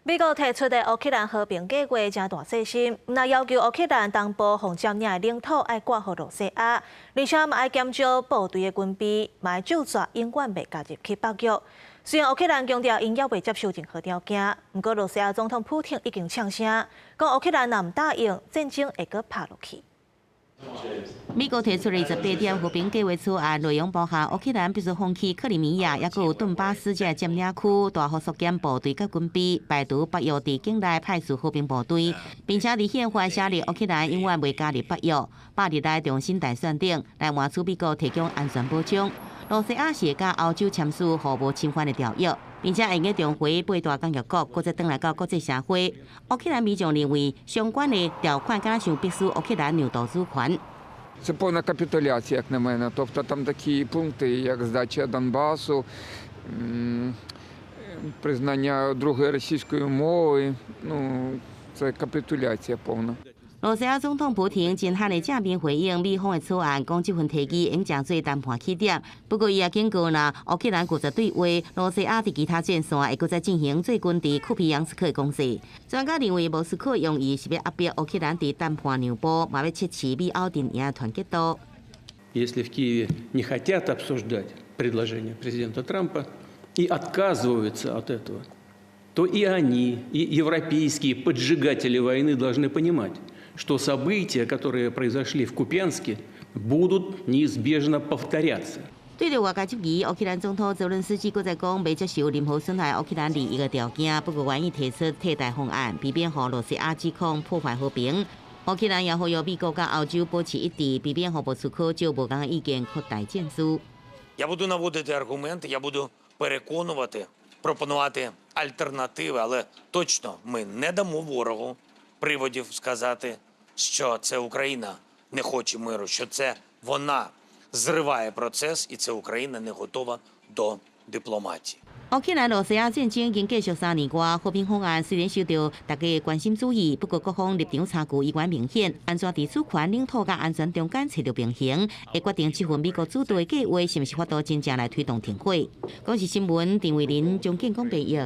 美国提出的乌克兰和平计划真大细心，那要求乌克兰东部防占领的领土要割予罗西亚，而且嘛要减少部队的军备，嘛要就绝永远袂加入去北约。虽然乌克兰强调因也未接受任何条件，不过罗西亚总统普京已经呛声，讲乌克兰若唔答应，战争会搁拍落去。 美国提出的28点和平计划草案，内容包含乌克兰必须放弃克里米亚，也有顿巴斯这占领区，大幅缩减部队甲军备，排除北约伫境内派出和平部队，并且伫宪法写立乌克兰永远袂加入北约，把日来重新大选等，来换取美国提供安全保障。罗西亚是甲欧洲签署互无侵犯的条约。 并且会用重回八大工业国，搁再转来到国际社会。乌克兰民众认为，相关的条款敢若像必须乌克兰让渡主权。 Це повна капітуляція, як на мене. Тобто там такі пункти, як здача Донбасу, признання другої російської мови. Ну, це капітуляція повна. 罗西亚总统普廷真罕的正面回应美方的草案，讲这份提议应将做谈判起点。不过，伊也警告呢，乌克兰拒绝对话，罗西亚伫其他战线会搁再进行最近伫库皮扬斯克的攻势。专家认为，莫斯科用意是要压迫乌克兰伫谈判让步，嘛要切持美欧阵营的团结度。Если в Киеве не хотят обсуждать предложение президента Трампа и отказываются от этого, то и они, и европейские поджигатели войны должны понимать, что события, которые произошли в Купянске, будут неизбежно повторяться. 对着外界质疑，乌克兰总统泽伦斯基搁再讲未接受任何损害乌克兰利益的条件，不过愿意提出替代方案，避免和罗西亚指控破坏和平。乌克兰也呼吁美国甲欧洲保持一致，避免和莫斯科就无同的意見擴大戰事。Я буду наводити аргументи, я буду переконувати, пропонувати альтернативи, але точно ми не дамо ворогу приводів сказати, що це Україна не хоче миру, що це вона зриває процес і це Україна не готова до дипломатії. 乌克兰罗西亚战争已经继续3年多，和平方案虽然受到大家的关心注意，不过各方立场差距依然明显。安怎伫主权、领土甲安全中间找到平衡，会决定这份美国主导的计划是毋是法度真正来推动停火。公视新闻，陈伟林、钟建光编译。